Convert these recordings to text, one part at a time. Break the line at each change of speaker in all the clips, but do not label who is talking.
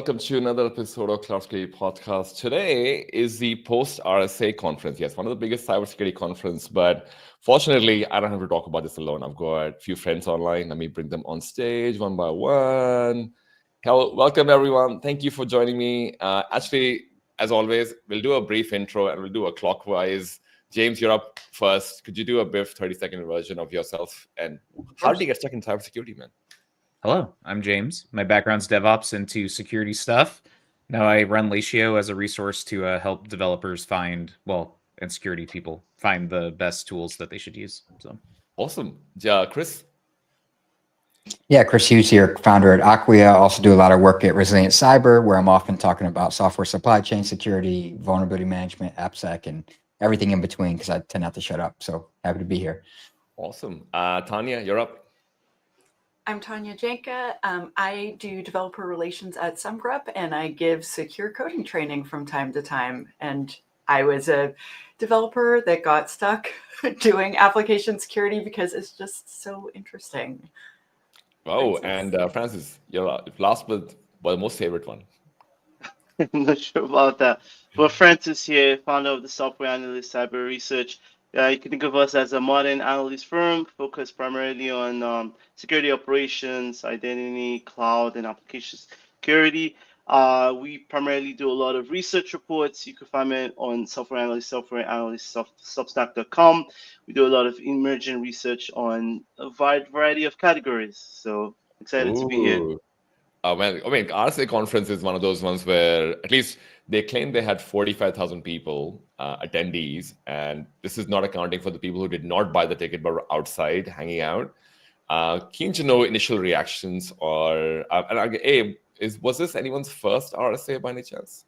welcome to another episode of Cloud Security Podcast. Today is the post-RSA conference. Yes, one of the biggest cybersecurity conference, but fortunately, I don't have to talk about this alone. I've got a few friends online. Let me bring them on stage one by one. Hello, welcome everyone. Thank you for joining me. Actually, as always, we'll do a brief intro and we'll do a clockwise. James, you're up first. Could you do a brief 30-second version of yourself? And how did you get stuck in cybersecurity, man?
Hello, I'm James. My background's DevOps into security stuff. Now I run Latio as a resource to help developers find, and security people find the best tools that they should use. So
awesome. Chris?
Yeah, Chris Hughes here, founder at Acquia. Also do a lot of work at Resilient Cyber, where I'm often talking about software supply chain security, vulnerability management, AppSec, and everything in between, because I tend not to shut up. So happy to be here.
Awesome. Tanya, you're up.
I'm Tanya Janca. I do developer relations at SumGroup, and I give secure coding training from time to time. And I was a developer that got stuck doing application security because it's just so interesting.
Oh, and Francis, you're last but the most favorite one.
I'm not sure about that. Well, Francis here, founder of the Software Analyst Cyber Research. You can think of us as a modern analyst firm focused primarily on security operations, identity, cloud, and application security. We primarily do a lot of research reports. You can find it on Software Analyst, Substack.com. We do a lot of emergent research on a wide variety of categories. So excited to be here.
Oh, man. I mean, RSA Conference is one of those ones where at least they claim they had 45,000 people, attendees, and this is not accounting for the people who did not buy the ticket but were outside hanging out. Keen to know initial reactions or, was this anyone's first RSA by any chance?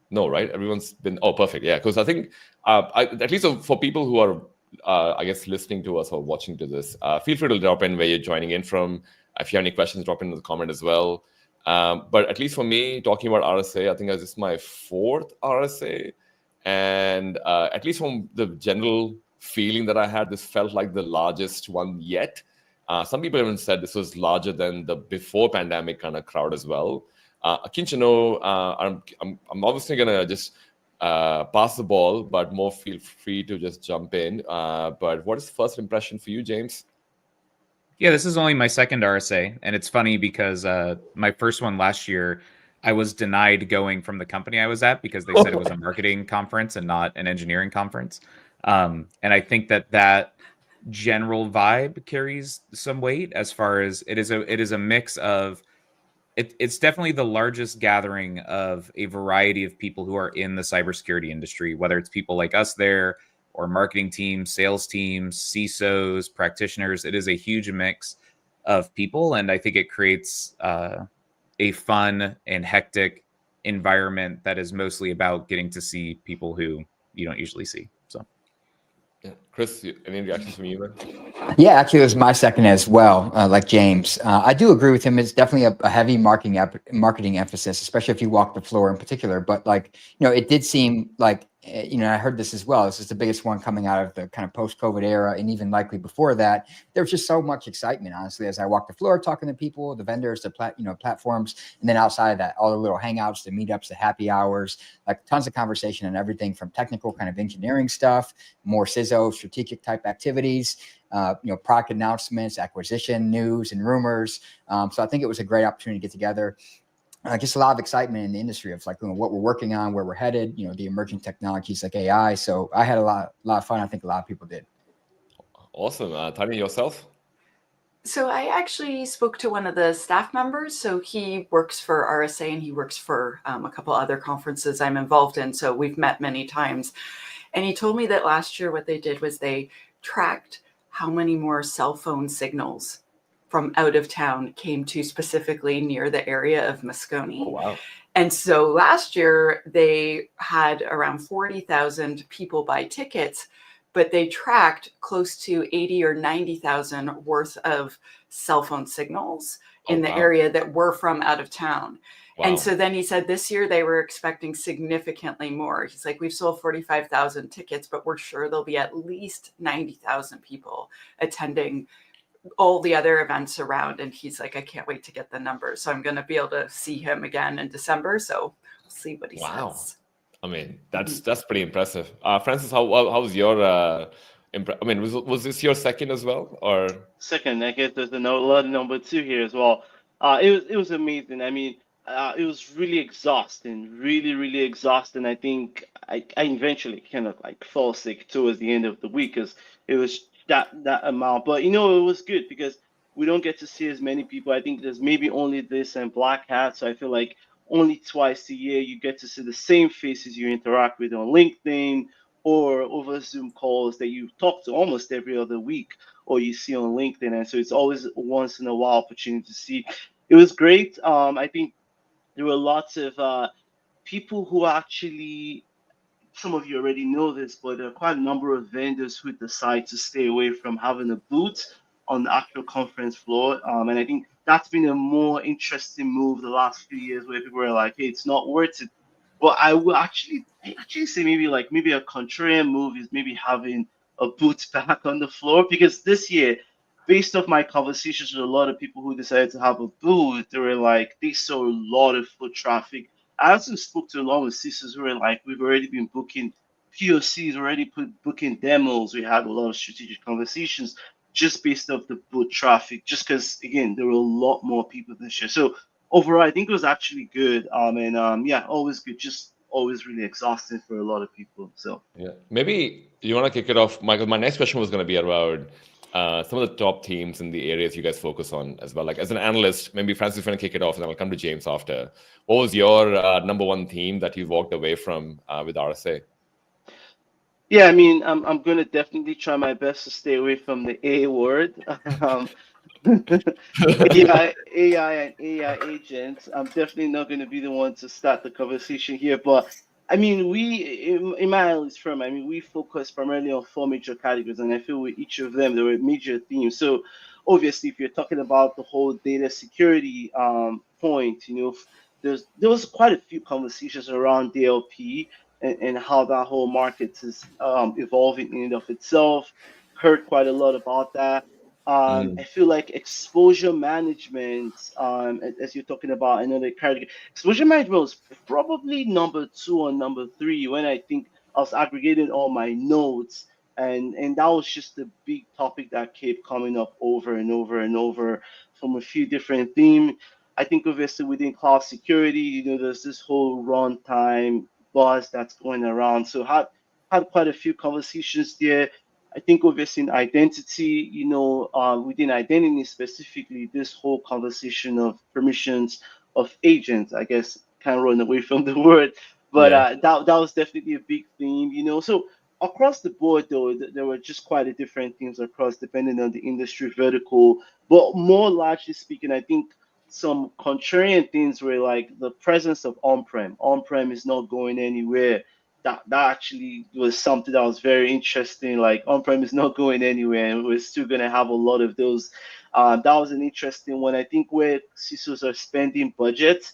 No, right? Everyone's been, perfect. Yeah, because I think, at least for people who are, I guess, listening to us or watching to this, feel free to drop in where you're joining in from. If you have any questions, drop in the comment as well. But at least for me, talking about RSA, I think this is my fourth RSA. And at least from the general feeling that I had, this felt like the largest one yet. Some people even said this was larger than the before pandemic kind of crowd as well. Keen to know, I'm obviously going to just pass the ball, but more feel free to just jump in. But what is the first impression for you, James?
Yeah, this is only my second RSA, and it's funny because my first one last year, I was denied going from the company I was at because they said it was a marketing conference and not an engineering conference. And I think that general vibe carries some weight as far as it is a mix of it's definitely the largest gathering of a variety of people who are in the cybersecurity industry, whether it's people like us there or marketing teams, sales teams, CISOs, practitioners. It is a huge mix of people, and I think it creates a fun and hectic environment that is mostly about getting to see people who you don't usually see. So,
yeah. Chris, any reactions from you?
Yeah, actually, it was my second as well, like James. I do agree with him. It's definitely a heavy marketing emphasis, especially if you walk the floor in particular. But it did seem like, I heard this as well. This is the biggest one coming out of the kind of post-COVID era, and even likely before that. There was just so much excitement, honestly, as I walked the floor, talking to people, the vendors, the platforms, and then outside of that, all the little hangouts, the meetups, the happy hours, like tons of conversation and everything from technical kind of engineering stuff, more CISO, strategic type activities, product announcements, acquisition news, and rumors. So I think it was a great opportunity to get together. Just a lot of excitement in the industry of what we're working on, where we're headed, the emerging technologies like AI. So I had a lot of fun. I think a lot of people did.
Awesome. Tanya, yourself?
So I actually spoke to one of the staff members. So he works for RSA and he works for a couple other conferences I'm involved in. So we've met many times. And he told me that last year what they did was they tracked how many more cell phone signals from out of town came to specifically near the area of Moscone.
Oh, wow.
And so last year they had around 40,000 people buy tickets, but they tracked close to 80 or 90,000 worth of cell phone signals in the area that were from out of town. Wow. And so then he said this year they were expecting significantly more. He's like, we've sold 45,000 tickets, but we're sure there'll be at least 90,000 people attending all the other events around, and he's like, I can't wait to get the numbers. So I'm going to be able to see him again in December. So we'll see what he says.
I mean, that's pretty impressive. Francis, how was your I mean, was this your second as well, or
Second? I guess there's a lot of number two here as well. It was amazing. I mean, it was really exhausting, really exhausting. I think I eventually kind of like fell sick towards the end of the week because it was that amount. But it was good because we don't get to see as many people. I think there's maybe only this and Black Hat, so I feel like only twice a year you get to see the same faces you interact with on LinkedIn or over Zoom calls that you talk to almost every other week or you see on LinkedIn. And so it's always a once in a while opportunity to see. It was great. I think there were lots of people who actually, some of you already know this, but there are quite a number of vendors who decide to stay away from having a booth on the actual conference floor. And I think that's been a more interesting move the last few years where people are like, hey, it's not worth it. But I actually say maybe a contrarian move is maybe having a booth back on the floor, because this year, based off my conversations with a lot of people who decided to have a booth, they were like, they saw a lot of foot traffic. I also spoke to a lot of sisters who were like, we've already been booking POCs, already booking demos. We had a lot of strategic conversations just based off the boot traffic, just because, again, there were a lot more people this year. So overall, I think it was actually good. Yeah, always good, just always really exhausting for a lot of people. So
yeah, maybe you want to kick it off, Michael. My next question was going to be around some of the top themes in the areas you guys focus on as well. Like as an analyst, maybe Francis going to kick it off, and then I'll come to James after. What was your number one theme that you walked away from with RSA?
yeah, I mean, I'm gonna definitely try my best to stay away from the A word. AI and AI agents. I'm definitely not going to be the one to start the conversation here, but I mean, in my analyst firm, I mean, we focus primarily on four major categories, and I feel with each of them there were major themes. So obviously, if you're talking about the whole data security point, there was quite a few conversations around DLP and how that whole market is evolving in and of itself. Heard quite a lot about that. I feel like exposure management, as you're talking about another category, exposure management was probably number two or number three when I think I was aggregating all my notes, and that was just a big topic that kept coming up over and over and over from a few different themes. I think obviously within cloud security, there's this whole runtime buzz that's going around. So had quite a few conversations there. I think obviously in identity, within identity specifically, this whole conversation of permissions of agents, I guess, kind of run away from the word, but that was definitely a big theme, So across the board, though, there were just quite a different themes across, depending on the industry vertical. But more largely speaking, I think some contrarian things were like the presence of on-prem. On-prem is not going anywhere. That actually was something that was very interesting. Like on-prem is not going anywhere, and we're still going to have a lot of those. That was an interesting one. I think where CISOs are spending budgets,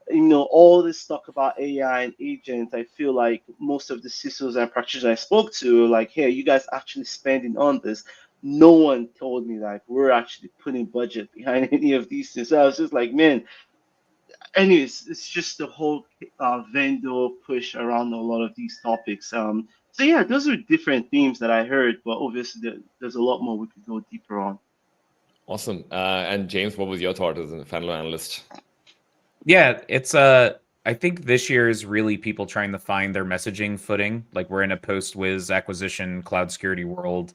all this talk about AI and agents, I feel like most of the CISOs and practitioners I spoke to are like, hey, you guys actually spending on this? No one told me like we're actually putting budget behind any of these things. So I was just like, man, anyways, it's just the whole vendor push around a lot of these topics. So yeah, those are different themes that I heard, but obviously there's a lot more we could go deeper on.
Awesome. And James, what was your thought as a fellow analyst?
Yeah, it's I think this year is really people trying to find their messaging footing. Like we're in a post-Wiz acquisition cloud security world.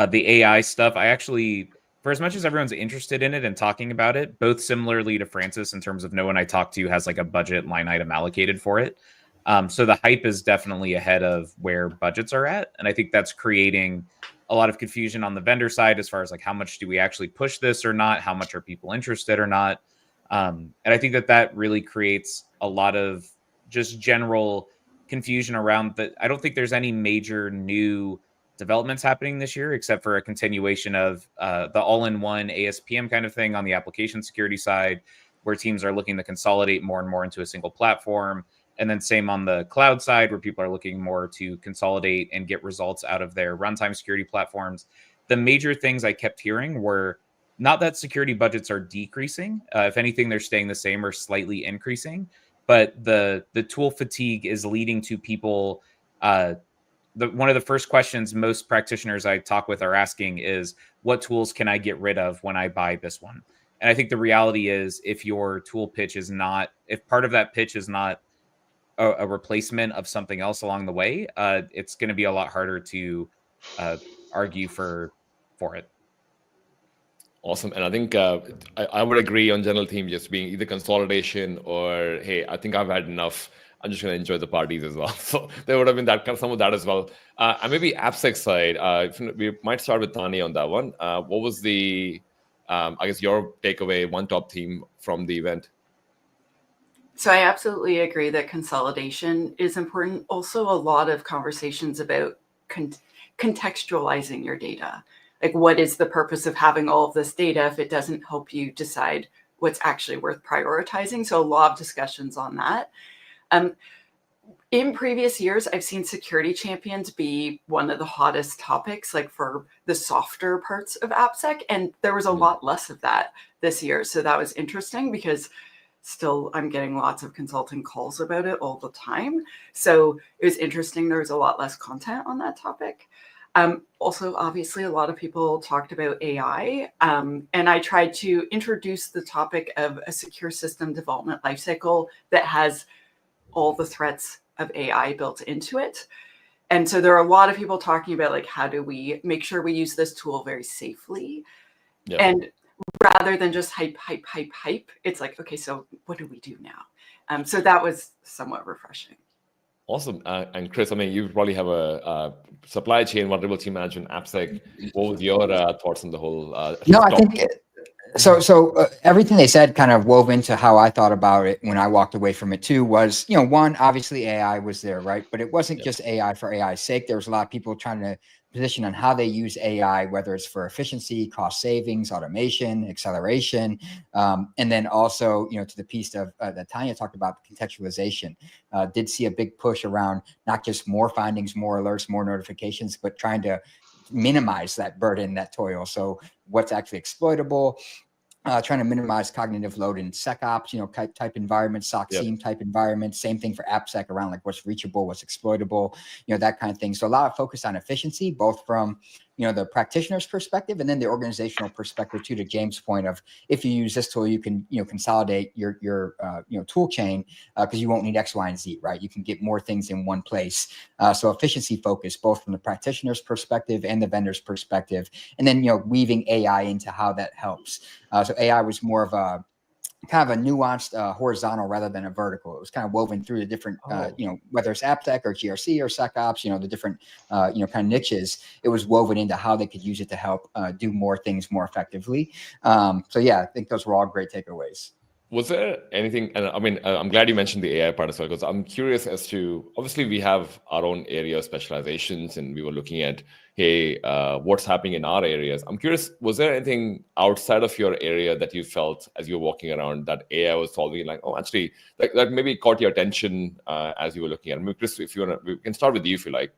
The AI stuff, I actually, for as much as everyone's interested in it and talking about it, both similarly to Francis in terms of no one I talk to has like a budget line item allocated for it. So the hype is definitely ahead of where budgets are at. And I think that's creating a lot of confusion on the vendor side as far as like how much do we actually push this or not? How much are people interested or not? And I think that really creates a lot of just general confusion around that. I don't think there's any major new developments happening this year, except for a continuation of the all-in-one ASPM kind of thing on the application security side, where teams are looking to consolidate more and more into a single platform. And then same on the cloud side, where people are looking more to consolidate and get results out of their runtime security platforms. the major things I kept hearing were not that security budgets are decreasing. If anything, they're staying the same or slightly increasing. But the tool fatigue is leading to people. One of the first questions most practitioners I talk with are asking is, what tools can I get rid of when I buy this one? And I think the reality is, if your tool pitch is not, if part of that pitch is not a replacement of something else along the way, it's going to be a lot harder to argue for it.
Awesome. And I think I would agree on general theme just being either consolidation or, hey, I think I've had enough. I'm just going to enjoy the parties as well. So there would have been that kind of some of that as well. And maybe AppSec side, we might start with Tanya on that one. What was the, I guess, your takeaway, one top theme from the event?
So I absolutely agree that consolidation is important. Also, a lot of conversations about contextualizing your data. Like, what is the purpose of having all of this data if it doesn't help you decide what's actually worth prioritizing? So a lot of discussions on that. In previous years, I've seen security champions be one of the hottest topics, like for the softer parts of AppSec. And there was a lot less of that this year. So that was interesting because still I'm getting lots of consulting calls about it all the time. So it was interesting. There was a lot less content on that topic. Also, obviously, a lot of people talked about AI, and I tried to introduce the topic of a secure system development lifecycle that has all the threats of AI built into it. And so there are a lot of people talking about, like, how do we make sure we use this tool very safely? Yep. And rather than just hype, it's like, okay, so what do we do now? So that was somewhat refreshing.
Awesome. And Chris, I mean, you probably have a supply chain vulnerability management AppSec. What was your thoughts on the whole?
No, I think so. Everything they said kind of wove into how I thought about it when I walked away from it too. Was, one, obviously AI was there, right? But it wasn't just AI for AI's sake. There was a lot of people trying to position on how they use AI, whether it's for efficiency, cost savings, automation, acceleration, and then also, to the piece of that Tanya talked about, contextualization. Did see a big push around not just more findings, more alerts, more notifications, but trying to minimize that burden, that toil. So what's actually exploitable, trying to minimize cognitive load in SecOps, type environments, SOC SIEM type environments. Same thing for AppSec around like what's reachable, what's exploitable, that kind of thing. So a lot of focus on efficiency, both from the practitioner's perspective and then the organizational perspective too. To James' point of, if you use this tool, you can consolidate your tool chain because you won't need X, Y, and Z, right? You can get more things in one place. So efficiency focus, both from the practitioner's perspective and the vendor's perspective, and then weaving AI into how that helps. So AI was more of a kind of a nuanced horizontal rather than a vertical. It was kind of woven through the different, whether it's AppSec or GRC or SecOps, the different, kind of niches. It was woven into how they could use it to help do more things more effectively. So yeah, I think those were all great takeaways.
Was there anything, and I mean, I'm glad you mentioned the AI part as well, because I'm curious as to, obviously we have our own area of specializations and we were looking at, hey, what's happening in our areas. I'm curious, was there anything outside of your area that you felt as you were walking around that AI was solving, like, oh, actually, that maybe caught your attention as you were looking at it? I mean, Chris, if you want to, we can start with you if you like.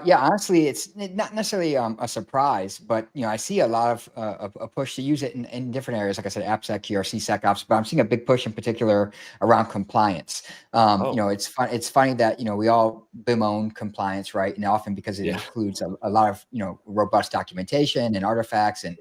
Yeah, honestly, it's not necessarily a surprise, but I see a lot of a push to use it in different areas. Like I said, AppSec, GRC, SecOps, but I'm seeing a big push in particular around compliance. It's funny that we all bemoan compliance, right? And often because it includes a lot of robust documentation and artifacts and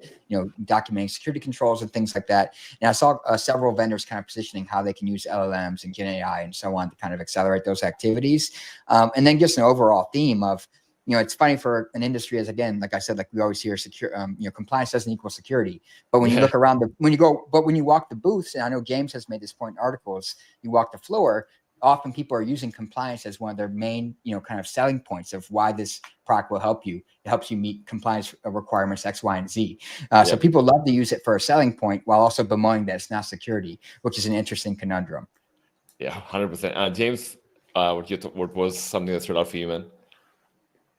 documenting security controls and things like that. And I saw several vendors kind of positioning how they can use LLMs and Gen AI and so on to kind of accelerate those activities. And then just an overall theme of, it's funny for an industry, as again, like I said, like we always hear, secure, compliance doesn't equal security. But when you look around when you walk the booths, and I know James has made this point in articles, you walk the floor, often people are using compliance as one of their main, kind of selling points of why this product will help you. It helps you meet compliance requirements X, Y, and Z. So people love to use it for a selling point while also bemoaning that it's not security, which is an interesting conundrum.
Yeah, 100%. James, what was something that stood out for you, man?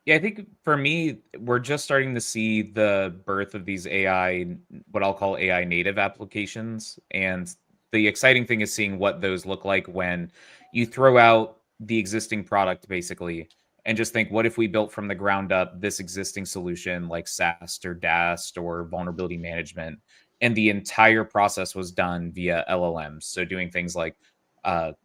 Yeah, I think for me, we're just starting to see the birth of these AI, what I'll call AI native applications. And the exciting thing is seeing what those look like when you throw out the existing product, basically, and just think, what if we built from the ground up this existing solution like SAST or DAST or vulnerability management, and the entire process was done via LLMs? So doing things like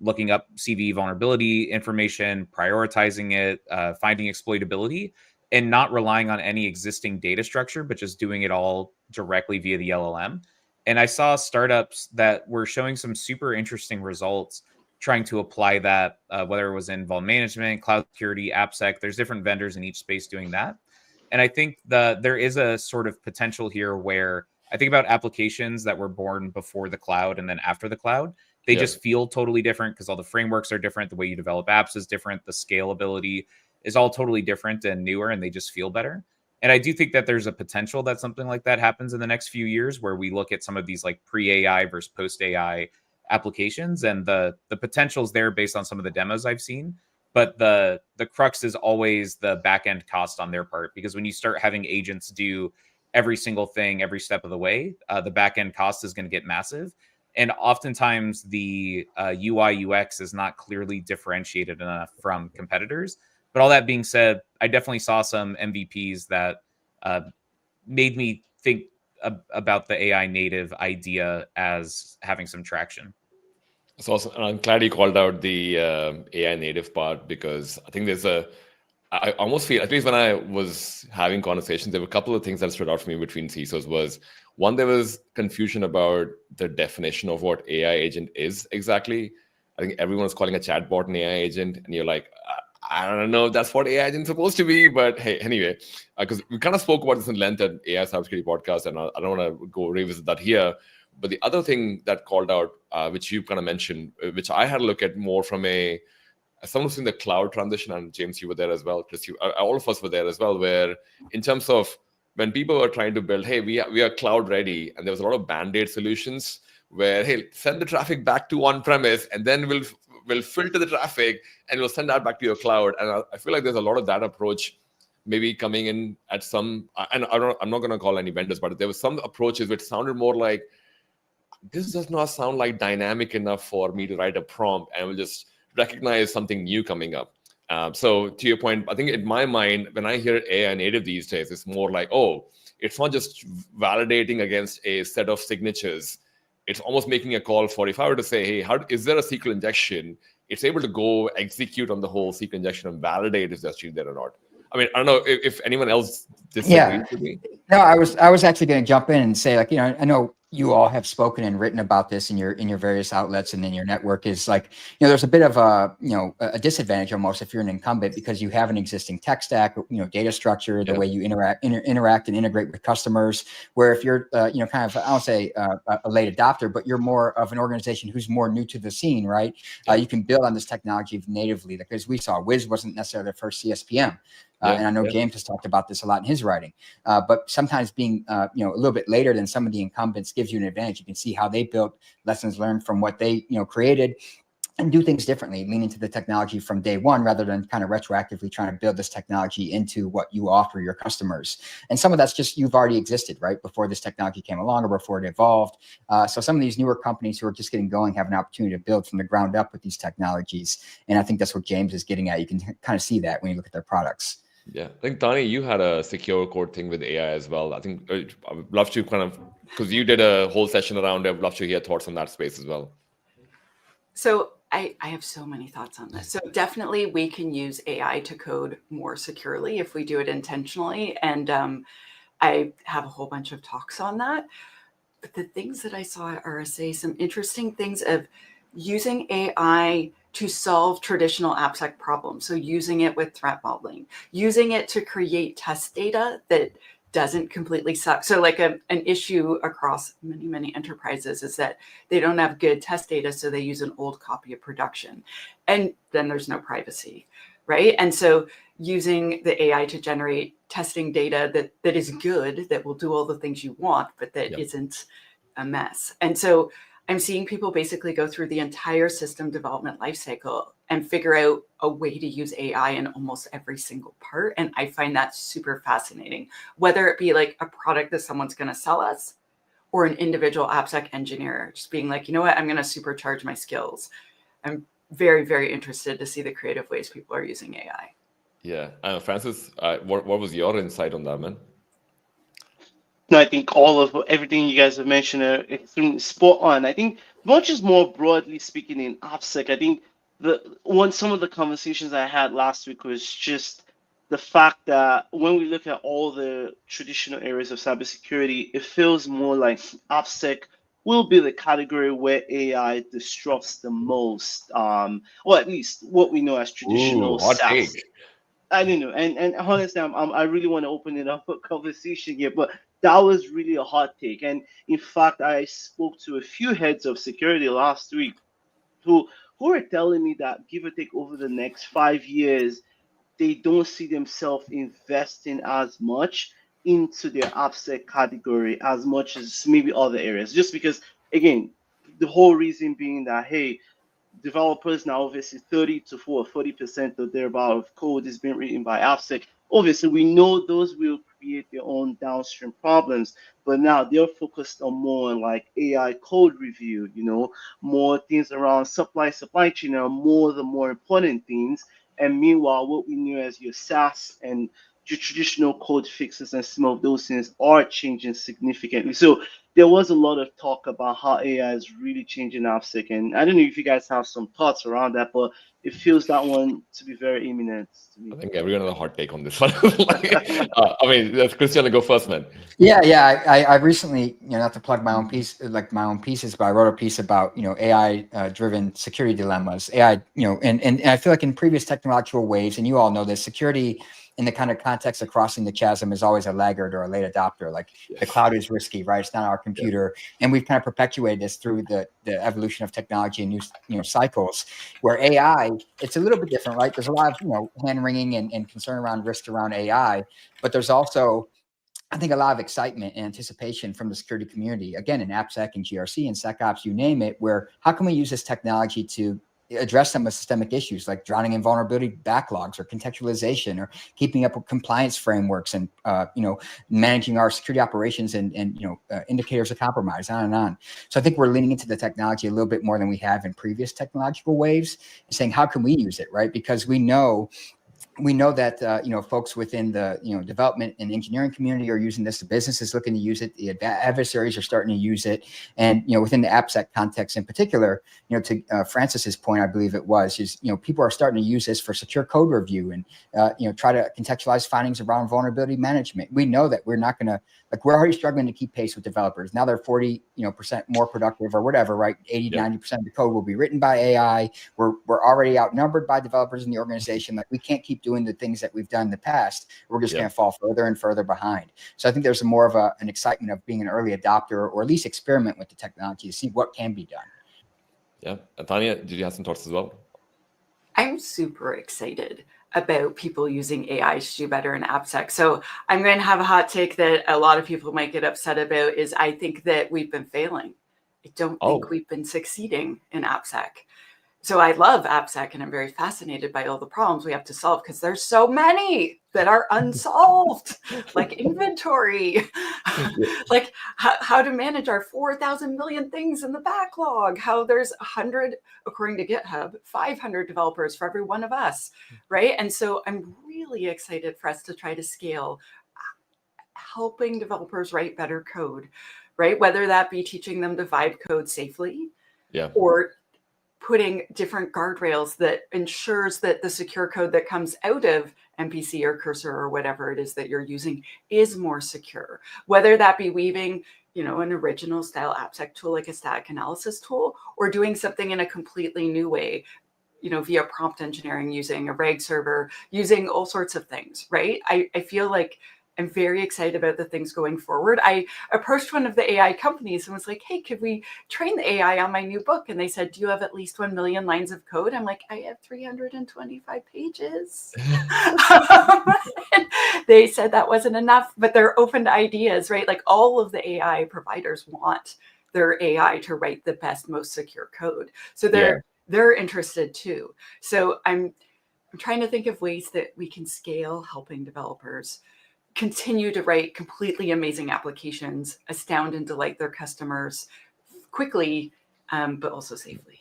looking up CV vulnerability information, prioritizing it, finding exploitability, and not relying on any existing data structure, but just doing it all directly via the LLM. And I saw startups that were showing some super interesting results trying to apply that, whether it was in vuln management, cloud security, AppSec. There's different vendors in each space doing that. And I think there is a sort of potential here where I think about applications that were born before the cloud and then after the cloud. They just feel totally different because all the frameworks are different. The way you develop apps is different. The scalability is all totally different and newer, and they just feel better. And I do think that there's a potential that something like that happens in the next few years, where we look at some of these like pre-AI versus post-AI applications, and the potential is there based on some of the demos I've seen. But the crux is always the back end cost on their part, because when you start having agents do every single thing every step of the way, the back end cost is going to get massive. And oftentimes the UI UX is not clearly differentiated enough from competitors. But all that being said, I definitely saw some MVPs that made me think about the AI native idea as having some traction.
So I'm glad you called out the AI native part, because I think I almost feel, at least when I was having conversations, there were a couple of things that stood out for me between CISOs. Was one, there was confusion about the definition of what AI agent is exactly. I think everyone was calling a chatbot an AI agent, and you're like, I don't know if that's what AI agent's supposed to be, but hey, anyway, because we kind of spoke about this in length at AI Cybersecurity Podcast, and I don't want to go revisit that here. But the other thing that called out, which you kind of mentioned, which I had to look at more from someone who's in the cloud transition, and James, you were there as well, Chris, all of us were there as well, where in terms of when people were trying to build, hey, we are cloud ready, and there was a lot of band-aid solutions where, hey, send the traffic back to on-premise, and then we'll filter the traffic, and we'll send that back to your cloud. And I feel like there's a lot of that approach maybe coming in at some, and I'm not going to call any vendors, but there was some approaches which sounded more like, this does not sound like dynamic enough for me to write a prompt, and we'll just recognize something new coming up. So to your point, I think in my mind, when I hear AI native these days, it's more like, oh, it's not just validating against a set of signatures. It's almost making a call for, if I were to say, hey, is there a SQL injection? It's able to go execute on the whole SQL injection and validate if that's actually there or not. I mean, I don't know if anyone else disagrees with me.
No, I was actually going to jump in and say, like, I know you all have spoken and written about this in your various outlets and in your network, is like, there's a bit of a disadvantage almost if you're an incumbent, because you have an existing tech stack, data structure, the way you interact and integrate with customers. Where if you're, kind of, I don't say a late adopter, but you're more of an organization who's more new to the scene, right? You can build on this technology natively, because we saw Wiz wasn't necessarily the first CSPM. And I know James has talked about this a lot in his writing, but sometimes being, a little bit later than some of the incumbents gives you an advantage. You can see how they built, lessons learned from what they, created, and do things differently, lean into the technology from day one, rather than kind of retroactively trying to build this technology into what you offer your customers. And some of that's just, you've already existed, right, before this technology came along or before it evolved. So some of these newer companies who are just getting going have an opportunity to build from the ground up with these technologies. And I think that's what James is getting at. You can kind of see that when you look at their products.
Yeah, I think, Tanya, you had a secure code thing with AI as well. I think I would love to kind of, because you did a whole session around it, I would love to hear thoughts on that space as well.
So I have so many thoughts on this. So definitely we can use AI to code more securely if we do it intentionally. And I have a whole bunch of talks on that. But the things that I saw at RSA, some interesting things of using AI to solve traditional AppSec problems. So using it with threat modeling, using it to create test data that doesn't completely suck. So like an issue across many, many enterprises is that they don't have good test data. So they use an old copy of production, and then there's no privacy, right? And so using the AI to generate testing data that is good, that will do all the things you want, but that isn't a mess. And so I'm seeing people basically go through the entire system development lifecycle and figure out a way to use AI in almost every single part. And I find that super fascinating, whether it be like a product that someone's going to sell us, or an individual AppSec engineer just being like, you know what, I'm going to supercharge my skills. I'm very, very interested to see the creative ways people are using AI.
Yeah. Francis, what was your insight on that, man?
No, I think all of everything you guys have mentioned are extremely spot on. I think not just more broadly speaking in AppSec, I think some of the conversations I had last week was just the fact that when we look at all the traditional areas of cybersecurity, it feels more like AppSec will be the category where AI disrupts the most, or at least what we know as
Ooh,
traditional
hot
SaaS.
take.
I don't know, and honestly, I really want to open it up for conversation here, but that was really a hot take. And in fact, I spoke to a few heads of security last week who who are telling me that give or take over the next 5 years, they don't see themselves investing as much into their AppSec category as much as maybe other areas, just because again, the whole reason being that hey, developers now obviously 30 to 40% of their about of code is being written by AppSec. Obviously, we know those will create their own downstream problems, but now they're focused on more on like AI code review, more things around supply chain are more the more important things. And meanwhile, what we knew as your SaaS and your traditional code fixes and some of those things are changing significantly. So there was a lot of talk about how AI is really changing AppSec, and I don't know if you guys have some thoughts around that, but it feels that one to be very imminent to
I
me.
think everyone has a hot take on this one. I mean, let's Christian go first, man.
Yeah. I recently, not to plug my own piece, like my own pieces, but I wrote a piece about, AI driven security dilemmas. AI, and I feel like in previous technological waves, and you all know this, security in the kind of context of crossing the chasm is always a laggard or a late adopter. Like the cloud is risky, right? It's not our computer, and we've kind of perpetuated this through the evolution of technology and new cycles. Where AI, it's a little bit different, right? There's a lot of hand wringing and concern around risk around AI, but there's also I think a lot of excitement and anticipation from the security community, again, in AppSec and GRC and SecOps, you name it, where how can we use this technology to address some of the systemic issues like drowning in vulnerability backlogs or contextualization or keeping up with compliance frameworks and, managing our security operations and indicators of compromise, on and on. So I think we're leaning into the technology a little bit more than we have in previous technological waves and saying, how can we use it, right? Because we know that folks within the development and engineering community are using this. The business is looking to use it. The adversaries are starting to use it, and within the AppSec context in particular, to Francis's point, I believe it was, is people are starting to use this for secure code review and try to contextualize findings around vulnerability management. We know that we're not going to we're already struggling to keep pace with developers. Now they're 40% more productive or whatever, right? 80-90% of the code will be written by AI. We're already outnumbered by developers in the organization. Like we can't keep doing the things that we've done in the past. We're just going to fall further and further behind. So I think there's more of an excitement of being an early adopter or at least experiment with the technology to see what can be done.
Yeah. And Tanya, did you have some thoughts as well?
I'm super excited about people using AI to do better in AppSec. So I'm going to have a hot take that a lot of people might get upset about is I think that we've been failing. I don't think we've been succeeding in AppSec. So I love AppSec and I'm very fascinated by all the problems we have to solve because there's so many that are unsolved, like inventory, like how to manage our 4,000 million things in the backlog, how there's 100, according to GitHub, 500 developers for every one of us, right? And so I'm really excited for us to try to scale helping developers write better code, right? Whether that be teaching them to vibe code safely or putting different guardrails that ensures that the secure code that comes out of MPC or Cursor or whatever it is that you're using is more secure. Whether that be weaving, an original style AppSec tool like a static analysis tool or doing something in a completely new way, via prompt engineering, using a RAG server, using all sorts of things, right? I feel like I'm very excited about the things going forward. I approached one of the AI companies and was like, hey, could we train the AI on my new book? And they said, do you have at least 1 million lines of code? I'm like, I have 325 pages. And they said that wasn't enough, but they're open to ideas, right? Like all of the AI providers want their AI to write the best, most secure code. So they're interested too. So I'm trying to think of ways that we can scale helping developers continue to write completely amazing applications, astound and delight their customers quickly, but also safely.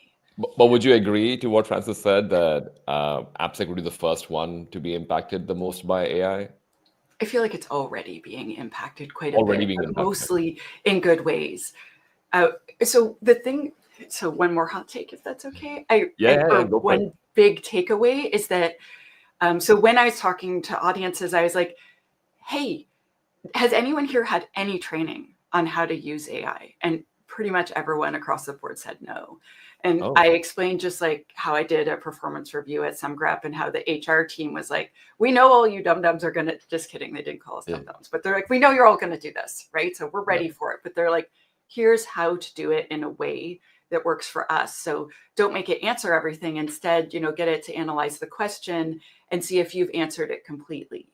But would you agree to what Francis said, that AppSec would be the first one to be impacted the most by AI?
I feel like it's already being impacted quite a
Already
bit,
being
but
impacted.
mostly in good ways. So one more hot take, if that's okay.
Go for it.
One big takeaway is that, so when I was talking to audiences, I was like, hey, has anyone here had any training on how to use AI? And pretty much everyone across the board said no. And I explained just like how I did a performance review at SumGrep and how the HR team was like, we know all you dum-dums are going to, just kidding, they didn't call us dum-dums, but they're like, we know you're all going to do this, right? So we're ready for it. But they're like, here's how to do it in a way that works for us. So don't make it answer everything. Instead, get it to analyze the question and see if you've answered it completely,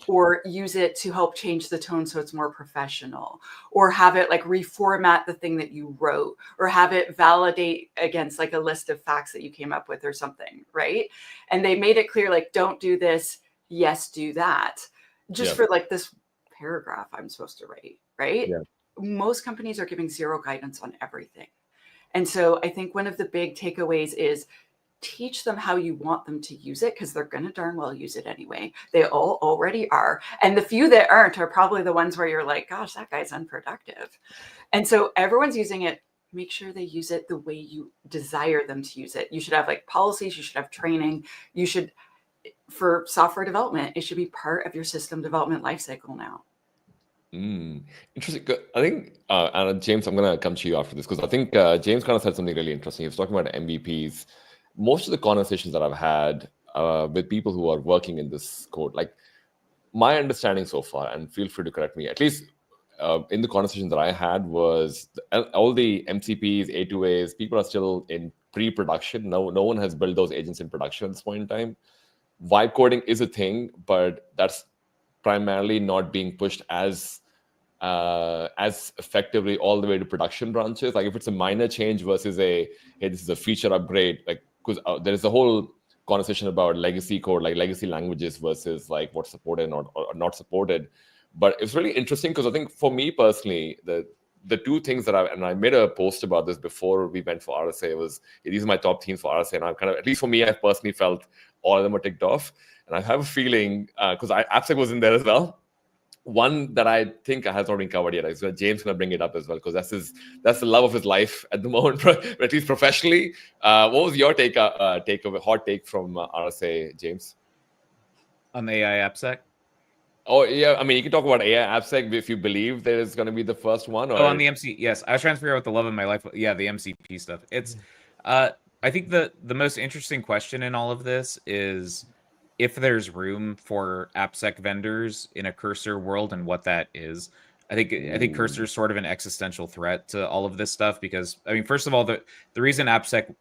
or use it to help change the tone so it's more professional, or have it like reformat the thing that you wrote, or have it validate against like a list of facts that you came up with or something, right? And they made it clear, like, don't do this, yes, do that, just for like this paragraph I'm supposed to write, right? Most companies are giving zero guidance on everything. And so I think one of the big takeaways is teach them how you want them to use it, because they're going to darn well use it anyway. They all already are. And the few that aren't are probably the ones where you're like, gosh, that guy's unproductive. And so everyone's using it. Make sure they use it the way you desire them to use it. You should have like policies. You should have training. You should, for software development, it should be part of your system development lifecycle now.
Interesting. I think, and James, I'm going to come to you after this, because I think James kind of said something really interesting. He was talking about MVPs. Most of the conversations that I've had with people who are working in this code, like my understanding so far, and feel free to correct me, at least in the conversation that I had, was all the MCPs, A2As, people are still in pre-production. No one has built those agents in production at this point in time. Vibe coding is a thing, but that's primarily not being pushed as effectively all the way to production branches. Like if it's a minor change versus hey, this is a feature upgrade, like, because there is a whole conversation about legacy code, like legacy languages versus like what's supported or not supported. But it's really interesting, because I think for me personally, the two things that I made a post about this before we went for RSA, was these are my top themes for RSA, and I've kind of, at least for me, I've personally felt all of them are ticked off. And I have a feeling, because AppSec was in there as well, one that I think has not been covered yet. So James going to bring it up as well, because that's the love of his life at the moment, at least professionally. What was your hot take from RSA, James?
On the AI AppSec?
Oh yeah, I mean, you can talk about AI AppSec if you believe there is going to be the first one. Or...
Oh, on the MC, yes. I was trying to figure out what the love of my life. Yeah, the MCP stuff. It's, I think the most interesting question in all of this is if there's room for AppSec vendors in a Cursor world, and what that is. I think Cursor is sort of an existential threat to all of this stuff, because I mean, first of all, the reason AppSec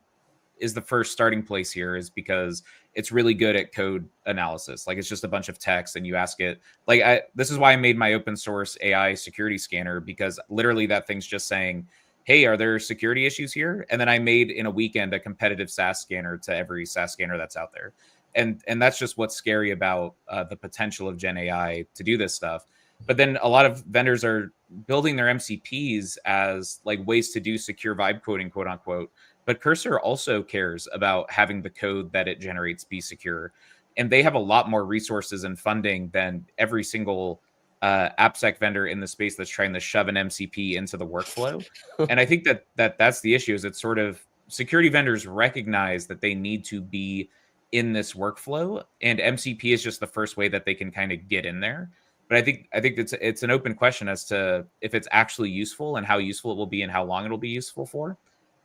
is the first starting place here is because it's really good at code analysis. Like, it's just a bunch of text and you ask it, like, this is why I made my open source AI security scanner, because literally that thing's just saying, hey, are there security issues here? And then I made in a weekend a competitive SaaS scanner to every SaaS scanner that's out there. And that's just what's scary about the potential of Gen AI to do this stuff. But then a lot of vendors are building their MCPs as like ways to do secure vibe coding, quote unquote. But Cursor also cares about having the code that it generates be secure. And they have a lot more resources and funding than every single AppSec vendor in the space that's trying to shove an MCP into the workflow. And I think that's the issue, is it's sort of security vendors recognize that they need to be in this workflow, and MCP is just the first way that they can kind of get in there. But I think it's an open question as to if it's actually useful and how useful it will be and how long it'll be useful for.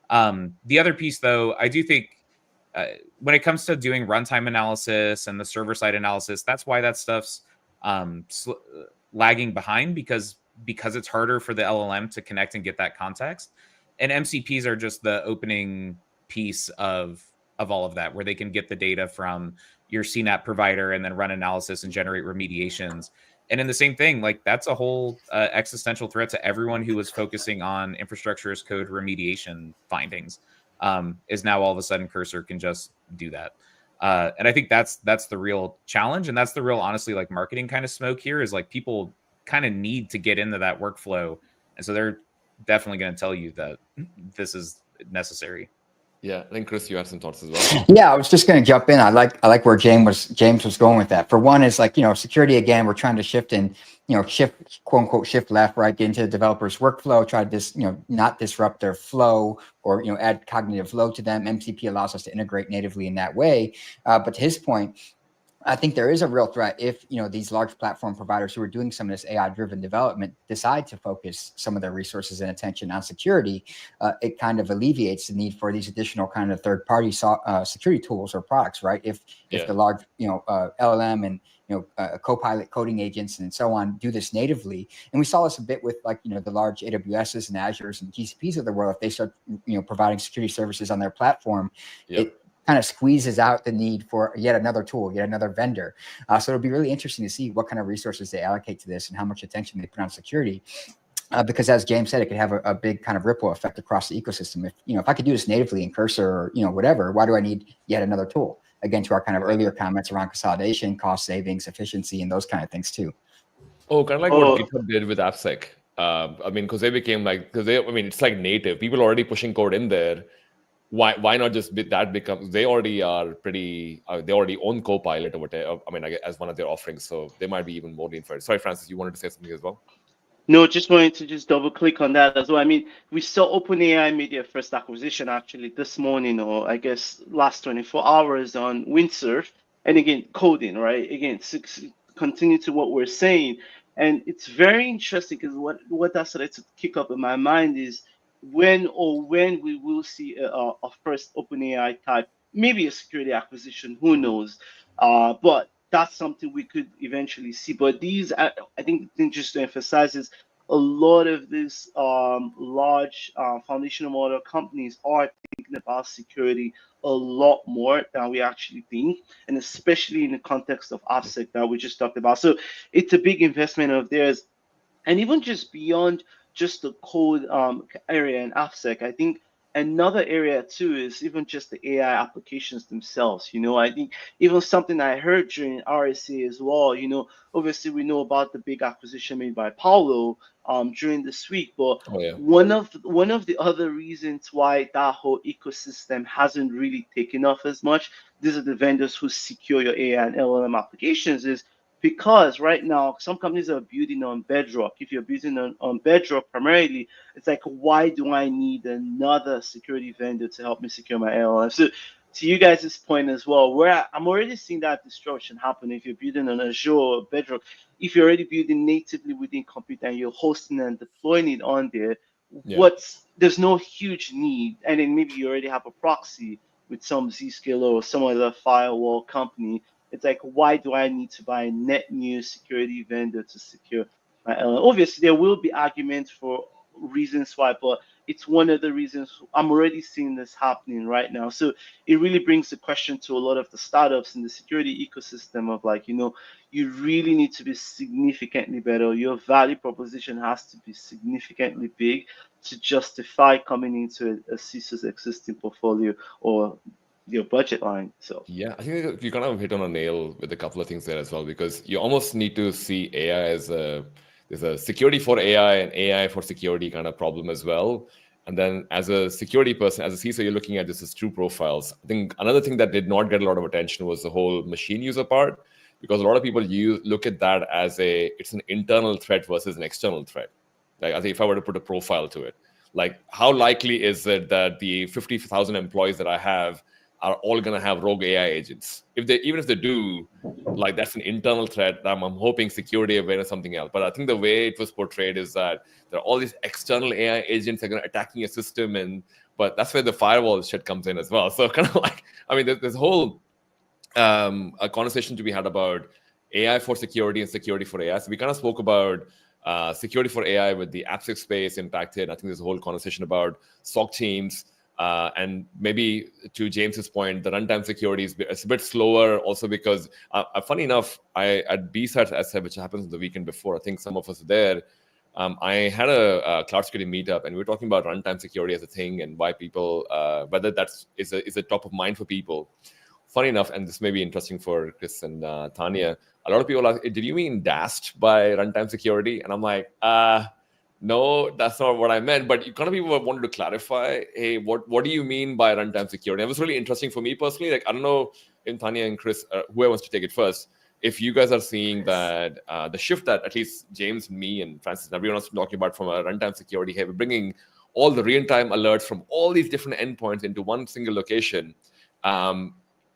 The other piece, though, I do think when it comes to doing runtime analysis and the server side analysis, that's why that stuff's lagging behind, because it's harder for the LLM to connect and get that context. And MCPs are just the opening piece of all of that, where they can get the data from your CNAP provider and then run analysis and generate remediations. And in the same thing, like, that's a whole existential threat to everyone who was focusing on infrastructure as code remediation findings, is now all of a sudden Cursor can just do that. And I think that's the real challenge. And that's the real, honestly, like, marketing kind of smoke here, is like people kind of need to get into that workflow. And so they're definitely going to tell you that this is necessary.
Yeah, I think Chris, you had some thoughts as well.
Yeah, I was just going to jump in. I like where James was going with that. For one, is like, security again. We're trying to shift quote unquote shift left, right, get into the developer's workflow, try to not disrupt their flow or add cognitive load to them. MCP allows us to integrate natively in that way. But to his point, I think there is a real threat if these large platform providers who are doing some of this AI-driven development decide to focus some of their resources and attention on security. It kind of alleviates the need for these additional kind of third-party security tools or products, right? If the large LLM and Copilot coding agents and so on do this natively, and we saw this a bit with the large AWSs and Azures and GCPs of the world. If they start providing security services on their platform, it kind of squeezes out the need for yet another tool, yet another vendor. So it'll be really interesting to see what kind of resources they allocate to this and how much attention they put on security. Because as James said, it could have a big kind of ripple effect across the ecosystem. If I could do this natively in Cursor or whatever, why do I need yet another tool? Again, to our kind of earlier comments around consolidation, cost savings, efficiency, and those kind of things too.
Oh, kind of like what GitHub did with AppSec. I mean, because they became it's like native. People are already pushing code in there. Why not just that becomes, they already are pretty, they already own Copilot or whatever, as one of their offerings, so they might be even more lean for it. Sorry, Francis, you wanted to say something as well?
No, just wanted to just double click on that as well. I mean, we saw OpenAI made their first acquisition actually this morning, or I guess last 24 hours on Windsurf. And again, coding, right? Again, continue to what we're saying. And it's very interesting because what that started to kick up in my mind is when we will see a first OpenAI type, maybe a security acquisition, who knows? But that's something we could eventually see. But these, I think, just to emphasize is a lot of these large foundational model companies are thinking about security a lot more than we actually think, and especially in the context of AppSec that we just talked about. So it's a big investment of theirs. And even just beyond just the code area in AppSec, I think another area too is even just the AI applications themselves. I think even something I heard during RSA as well, obviously we know about the big acquisition made by Paulo during this week, but one of the other reasons why that whole ecosystem hasn't really taken off as much, these are the vendors who secure your AI and LLM applications, is because right now some companies are building on Bedrock. If you're building on Bedrock primarily, it's like, why do I need another security vendor to help me secure my LLM? So to you guys' point as well, where I'm already seeing that disruption happen. If you're building on Azure or Bedrock, if you're already building natively within Compute and you're hosting and deploying it on there, there's no huge need. And then maybe you already have a proxy with some Zscaler or some other firewall company. It's like, why do I need to buy a net new security vendor to secure my LLM? Obviously, there will be arguments for reasons why, but it's one of the reasons I'm already seeing this happening right now. So it really brings the question to a lot of the startups in the security ecosystem of you really need to be significantly better. Your value proposition has to be significantly big to justify coming into a CISO's existing portfolio or your budget line. So
yeah, I think you kind of hit on a nail with a couple of things there as well, because you almost need to see AI as there's a security for AI and AI for security kind of problem as well. And then as a security person, as a CISO, you're looking at this as true profiles. I think another thing that did not get a lot of attention was the whole machine user part, because a lot of people look at that as it's an internal threat versus an external threat. Like, I think if I were to put a profile to it, like, how likely is it that the 50,000 employees that I have are all going to have rogue AI agents? Even if they do, like, that's an internal threat. I'm hoping security awareness, something else. But I think the way it was portrayed is that there are all these external AI agents that are going to attacking your system, but that's where the firewall shit comes in as well. So kind of like, there's a whole a conversation to be had about AI for security and security for AI. So we kind of spoke about security for AI with the AppSec space impacted. I think there's a whole conversation about SOC teams. And maybe to James's point, the runtime security is a bit slower also because, funny enough, at BSAT, which happens the weekend before, I think some of us are there, I had a cloud security meetup, and we were talking about runtime security as a thing and why people, whether that's is a top of mind for people. Funny enough, and this may be interesting for Chris and Tanya, a lot of people ask, did you mean DAST by runtime security? And I'm like, no, that's not what I meant. But you kind of people wanted to clarify, hey, what do you mean by runtime security? It was really interesting for me personally. Like, I don't know if Tanya and Chris, whoever wants to take it first, if you guys are seeing that the shift that at least James, me, and Francis and everyone else talking about from a runtime security, hey, we're bringing all the real-time alerts from all these different endpoints into one single location.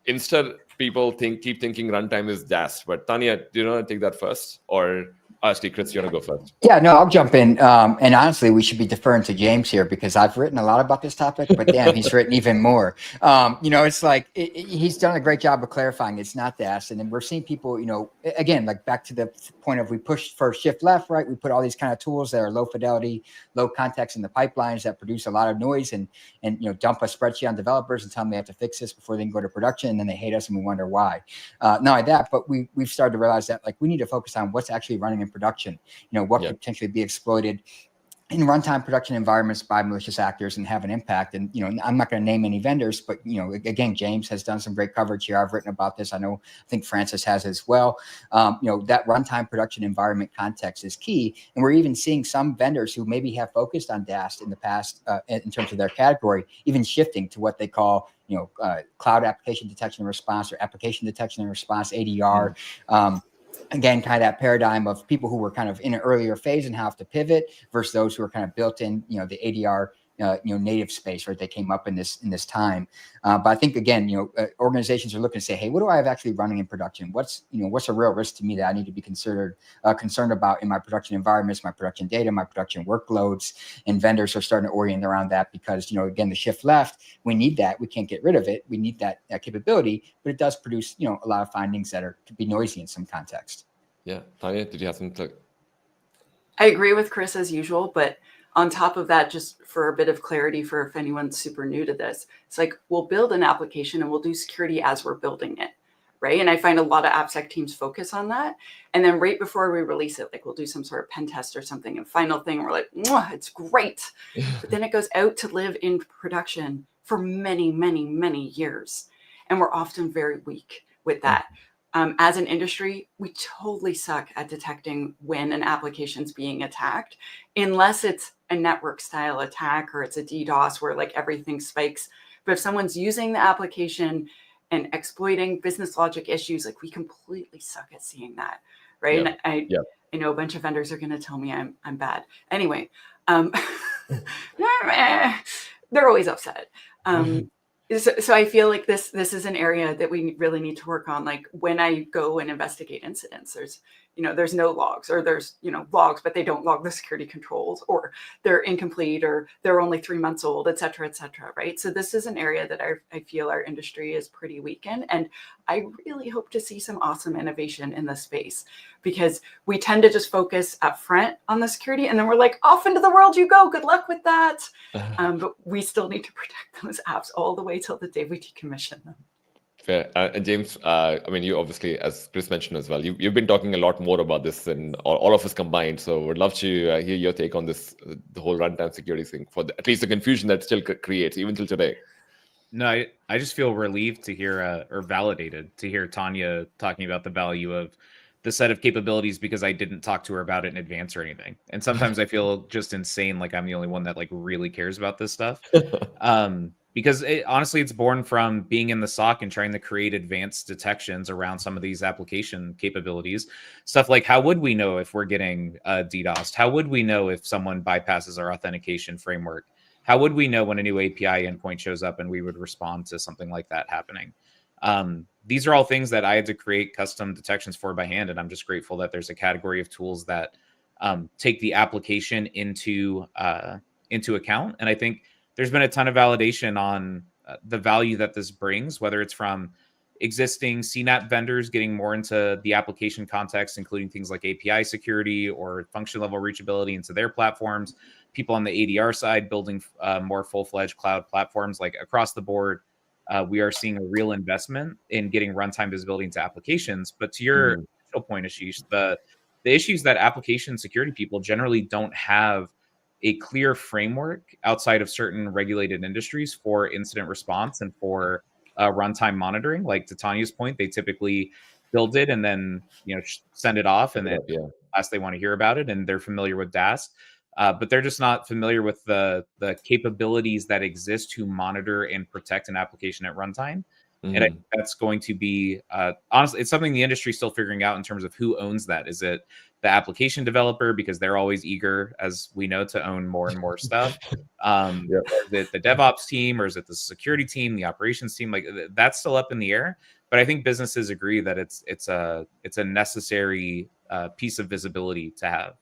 Instead, people keep thinking runtime is DAST. But Tanya, do you want to take that first? Or actually, Chris, you want to go first?
Yeah, no, I'll jump in. And honestly, we should be deferring to James here because I've written a lot about this topic, but damn, he's written even more. It's like he's done a great job of clarifying it's not DAST. And then we're seeing people, again, like back to the point of we pushed for shift left, right? We put all these kind of tools that are low fidelity, low context in the pipelines that produce a lot of noise and dump a spreadsheet on developers and tell them they have to fix this before they can go to production. And then they hate us and we wonder why. Not only that, but we've started to realize that like we need to focus on what's actually running in production. What could potentially be exploited in runtime production environments by malicious actors and have an impact. And, I'm not going to name any vendors, but, again, James has done some great coverage here. I've written about this. I think Francis has as well. That runtime production environment context is key. And we're even seeing some vendors who maybe have focused on DAST in the past in terms of their category, even shifting to what they call cloud application detection and response or application detection and response, ADR. Again, kind of that paradigm of people who were kind of in an earlier phase and have to pivot versus those who are kind of built in, the ADR, native space, right? They came up in this time. But I think, again, organizations are looking to say, hey, what do I have actually running in production? What's a real risk to me that I need to be concerned about in my production environments, my production data, my production workloads? And vendors are starting to orient around that because, again, the shift left, we need that. We can't get rid of it. We need that capability, but it does produce, a lot of findings that could be noisy in some context.
Yeah. Tanya, did you have something to...
I agree with Chris as usual, but on top of that, just for a bit of clarity for if anyone's super new to this, it's like we'll build an application and we'll do security as we're building it, right? And I find a lot of AppSec teams focus on that. And then right before we release it, like we'll do some sort of pen test or something. And final thing, we're like, it's great. But then it goes out to live in production for many, many, many years. And we're often very weak with that. As an industry, we totally suck at detecting when an application's being attacked, unless it's a network style attack or it's a DDoS where like everything spikes. But if someone's using the application and exploiting business logic issues, like we completely suck at seeing that, right?
Yeah.
And I know a bunch of vendors are going to tell me I'm bad. Anyway, they're always upset. So I feel like this is an area that we really need to work on. Like when I go and investigate incidents, there's no logs, or there's, logs, but they don't log the security controls, or they're incomplete, or they're only 3 months old, et cetera, right? So this is an area that I feel our industry is pretty weak in. And I really hope to see some awesome innovation in this space, because we tend to just focus up front on the security. And then we're like, off into the world you go. Good luck with that. But we still need to protect those apps all the way till the day we decommission them.
Fair. And James, you obviously, as Chris mentioned as well, you've been talking a lot more about this than all of us combined. So we'd love to hear your take on this, the whole runtime security thing, for at least the confusion that still creates, even till today.
No, I just feel relieved to hear, or validated to hear Tanya talking about the value of the set of capabilities, because I didn't talk to her about it in advance or anything. And sometimes I feel just insane, like I'm the only one that like really cares about this stuff. Because honestly, it's born from being in the SOC and trying to create advanced detections around some of these application capabilities. Stuff like, how would we know if we're getting DDoSed? How would we know if someone bypasses our authentication framework? How would we know when a new API endpoint shows up and we would respond to something like that happening? These are all things that I had to create custom detections for by hand. And I'm just grateful that there's a category of tools that take the application into account. And I think there's been a ton of validation on the value that this brings, whether it's from existing CNAP vendors getting more into the application context, including things like API security or function level reachability into their platforms, people on the ADR side building more full-fledged cloud platforms. Like across the board, we are seeing a real investment in getting runtime visibility into applications. But to your initial point, Ashish, the issues that application security people generally don't have a clear framework outside of certain regulated industries for incident response and for runtime monitoring. Like to Tanya's point, they typically build it and then send it off, and then last they want to hear about it, and they're familiar with DAST. but they're just not familiar with the capabilities that exist to monitor and protect an application at runtime. And I think that's going to be honestly, it's something the industry is still figuring out in terms of who owns that. Is it the application developer, because they're always eager, as we know, to own more and more stuff? Or is it the DevOps team, or is it the security team, the operations team? Like, that's still up in the air. But I think businesses agree that it's a necessary piece of visibility to have.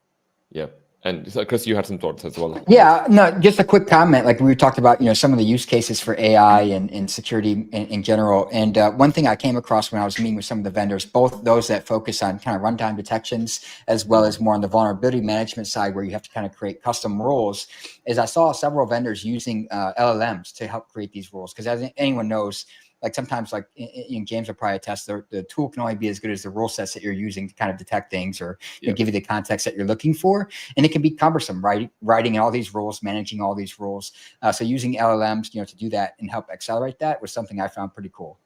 Yeah. And so, Chris, you had some thoughts as well.
Yeah, no, just a quick comment. Like we talked about, some of the use cases for AI and security in general. And one thing I came across when I was meeting with some of the vendors, both those that focus on kind of runtime detections, as well as more on the vulnerability management side, where you have to kind of create custom rules, is I saw several vendors using LLMs to help create these rules. Because as anyone knows, like sometimes, like James will probably attest, the tool can only be as good as the rule sets that you're using to kind of detect things, or give you the context that you're looking for. And it can be cumbersome, right? Writing all these rules, managing all these rules. So using LLMs, to do that and help accelerate that was something I found pretty cool.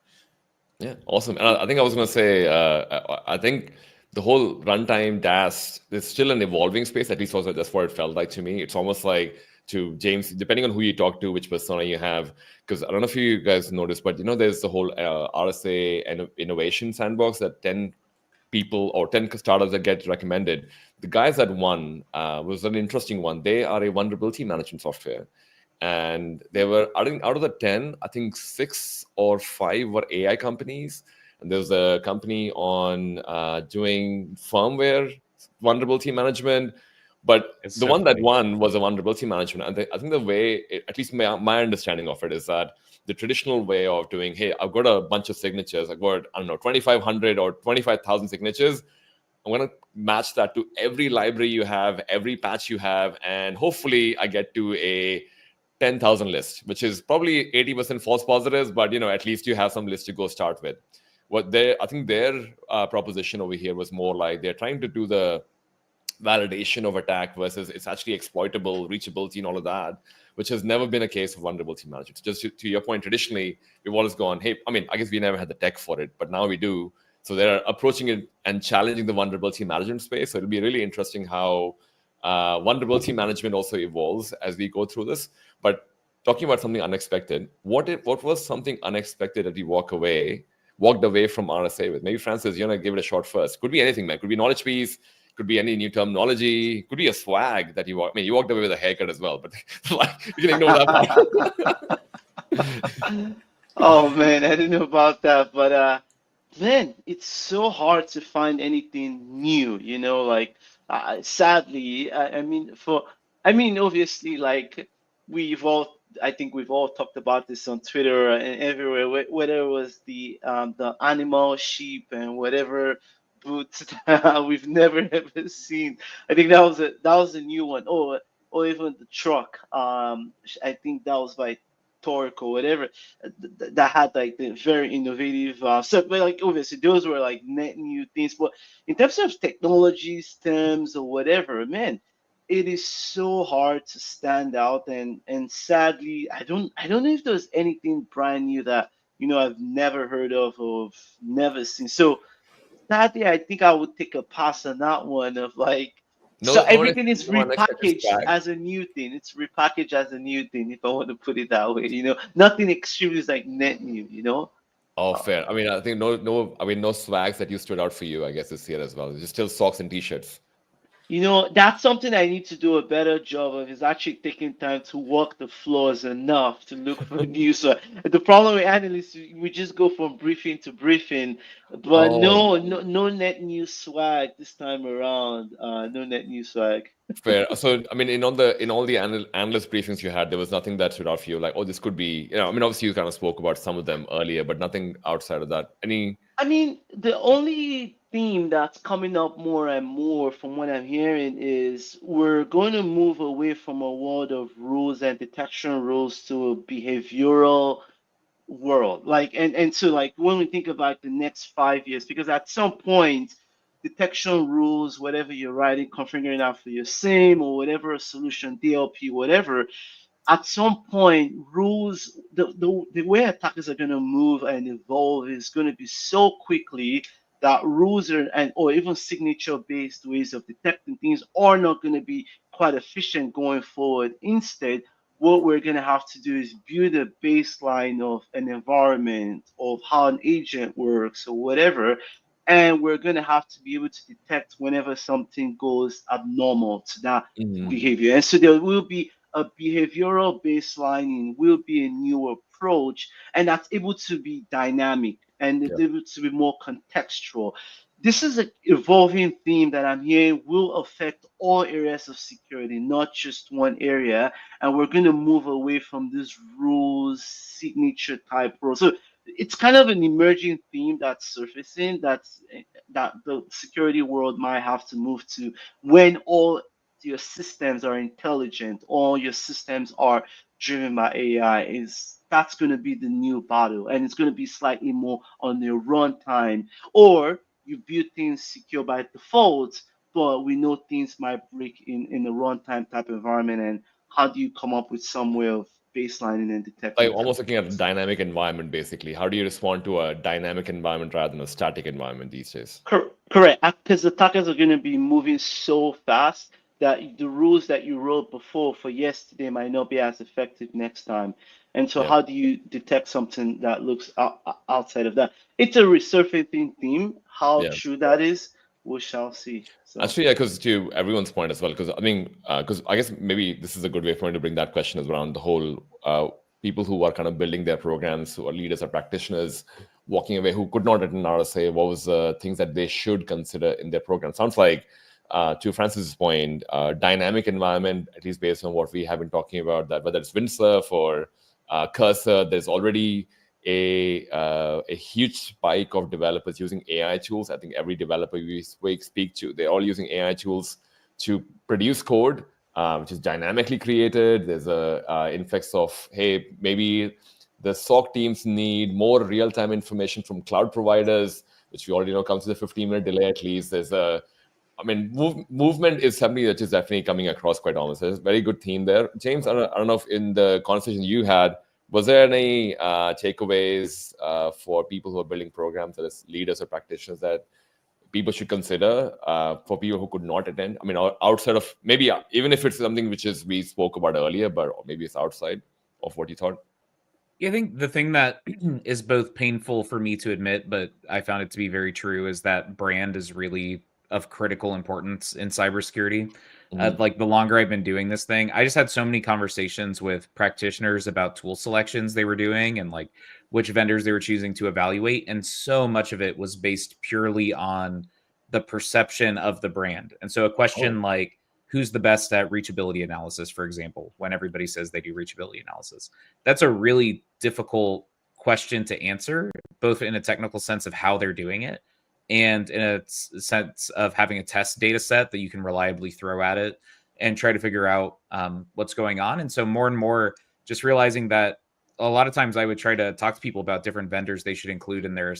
Yeah, awesome. And I think I was going to say, I think the whole runtime DAS is still an evolving space. At least also that's what it felt like to me. It's almost like, to James, depending on who you talk to, which persona you have, because I don't know if you guys noticed, but there's the whole RSA and innovation sandbox that 10 people or 10 startups that get recommended. The guys that won was an interesting one. They are a vulnerability management software. And they were, I think, out of the 10, I think 6 or 5 were AI companies. And there was a company on doing firmware vulnerability management. But the one that won was a vulnerability management. And I think the way, at least my understanding of it, is that the traditional way of doing, hey, I've got a bunch of signatures. I've got, 2,500 or 25,000 signatures. I'm going to match that to every library you have, every patch you have, and hopefully I get to a 10,000 list, which is probably 80% false positives, but at least you have some list to go start with. I think their proposition over here was more like they're trying to do the validation of attack versus it's actually exploitable, reachability, and all of that, which has never been a case of vulnerability management. Just to your point, traditionally, we've always gone, hey, I guess we never had the tech for it, but now we do. So they're approaching it and challenging the vulnerability management space. So it'll be really interesting how vulnerability management also evolves as we go through this. But talking about something unexpected, what was something unexpected that you walked away from RSA with? Maybe Francis, you want to give it a shot first. Could be anything, man. Could be knowledge piece, could be any new terminology, could be a swag that you walked. You walked away with a haircut as well, but you can ignore that part.
Oh man, I didn't know about that, but man, it's so hard to find anything new, like sadly, obviously, like we've all, I think we've all talked about this on Twitter and everywhere, whether it was the animal, sheep, and whatever boots that we've never ever seen. I think that was a new one. Or even the truck. I think that was by Torque or whatever, that had like the very innovative stuff. But like obviously those were like net new things. But in terms of technologies, terms, or whatever, man, it is so hard to stand out. And sadly, I don't know if there's anything brand new that I've never heard of or never seen. So sadly, I think I would take a pass on that one of like. So everything is repackaged as a new thing. It's repackaged as a new thing, if I want to put it that way. Nothing extremely is like net new.
Oh, fair. I think no swags that you stood out for you, I guess, this year as well. It's just still socks and t-shirts.
That's something I need to do a better job of, is actually taking time to walk the floors enough to look for news. So the problem with analysts, we just go from briefing to briefing, but no net new swag this time around. No net new swag.
Fair. So, in all the analyst briefings you had, there was nothing that stood out for you, like, oh, this could be, obviously you kind of spoke about some of them earlier, but nothing outside of that.
The only theme that's coming up more and more from what I'm hearing is we're going to move away from a world of rules and detection rules to a behavioral world. So like when we think about the next 5 years, because at some point, detection rules, whatever you're writing, configuring out for your SIEM or whatever solution, DLP, whatever, at some point, rules, the way attackers are going to move and evolve is going to be so quickly that rules or even signature-based ways of detecting things are not going to be quite efficient going forward. Instead, what we're going to have to do is build a baseline of an environment, of how an agent works or whatever, and we're going to have to be able to detect whenever something goes abnormal to that behavior. And so there will be a behavioral baselining, will be a new approach, and that's able to be dynamic and it's able to be more contextual. This is an evolving theme that I'm hearing will affect all areas of security, not just one area. And we're going to move away from this rules signature type role. So it's kind of an emerging theme that's surfacing that the security world might have to move to when all your systems are intelligent, all your systems are driven by AI. Is that's going to be the new battle, and it's going to be slightly more on the runtime, or you build things secure by default, but we know things might break in the runtime type environment. And how do you come up with some way of baselining and detecting
Like
that?
almost looking at a dynamic environment, basically. How do you respond to a dynamic environment rather than a static environment these days?
Correct, because attackers are going to be moving so fast that the rules that you wrote before for yesterday might not be as effective next time. And so,
Yeah.
how do you detect something that looks outside of that? It's a resurfacing theme. How
Yeah.
true that is, we shall see. So,
Actually, yeah, because to everyone's point as well, because I mean, because I guess maybe this is a good way for me to bring that question as around the whole people who are kind of building their programs, who are leaders or practitioners, walking away, who could not attend RSA. What was the things that they should consider in their program? Sounds like, to Francis's point, dynamic environment, at least based on what we have been talking about, that whether it's Windsurf or Cursor, there's already a huge spike of developers using AI tools. I think every developer we speak to, they're all using AI tools to produce code, which is dynamically created. There's a influx of, hey, maybe the SOC teams need more real-time information from cloud providers, which we already know comes with a 15-minute delay at least. There's a I mean, movement is something that is definitely coming across quite honest. There's a very good theme there. James, I don't know if in the conversation you had, was there any takeaways for people who are building programs, as leaders or practitioners, that people should consider for people who could not attend? I mean, outside of maybe even if it's something which is we spoke about earlier, but maybe it's outside of what you thought.
Yeah, I think the thing that is both painful for me to admit, but I found it to be very true, is that brand is really of critical importance in cybersecurity. Like the longer I've been doing this thing, I just had so many conversations with practitioners about tool selections they were doing and like which vendors they were choosing to evaluate. And so much of it was based purely on the perception of the brand. And so a question like, who's the best at reachability analysis, for example, when everybody says they do reachability analysis, that's a really difficult question to answer, both in a technical sense of how they're doing it and in a sense of having a test data set that you can reliably throw at it and try to figure out what's going on. And so more and more just realizing that a lot of times I would try to talk to people about different vendors they should include in their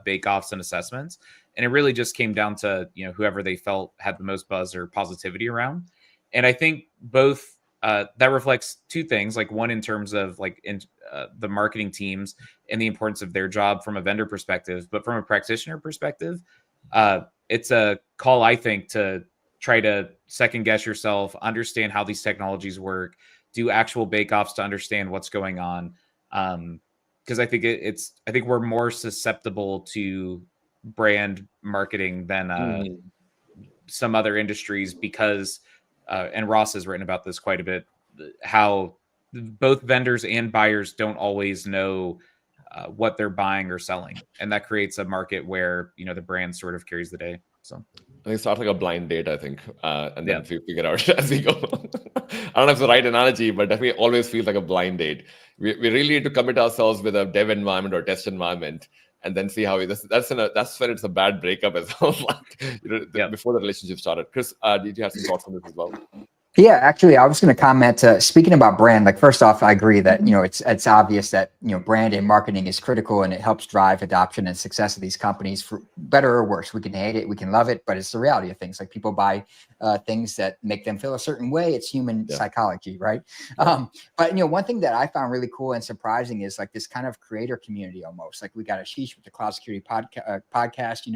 bake-offs and assessments. And it really just came down to, whoever they felt had the most buzz or positivity around. And I think both that reflects two things, like one in terms of like the marketing teams and the importance of their job from a vendor perspective, but from a practitioner perspective, it's a call, I think, to try to second guess yourself, understand how these technologies work, do actual bake-offs to understand what's going on. Because I think I think we're more susceptible to brand marketing than some other industries because and Ross has written about this quite a bit, how both vendors and buyers don't always know what they're buying or selling. And that creates a market where, the brand sort of carries the day. So
I think it starts like a blind date, I think, and then we figure out as we go. I don't know if it's the right analogy, but definitely always feels like a blind date. We really need to commit ourselves with a dev environment or test environment, and then see how that's when it's a bad breakup as well. Before the relationship started. Chris, did you have some thoughts on this as well?
Yeah, actually, I was going to comment. Speaking about brand, like first off, I agree that it's obvious that brand and marketing is critical, and it helps drive adoption and success of these companies for better or worse. We can hate it, we can love it, but it's the reality of things. Like people buy things that make them feel a certain way. It's human psychology, right? But one thing that I found really cool and surprising is like this kind of creator community almost. Like we got Ashish with the Cloud Security podcast.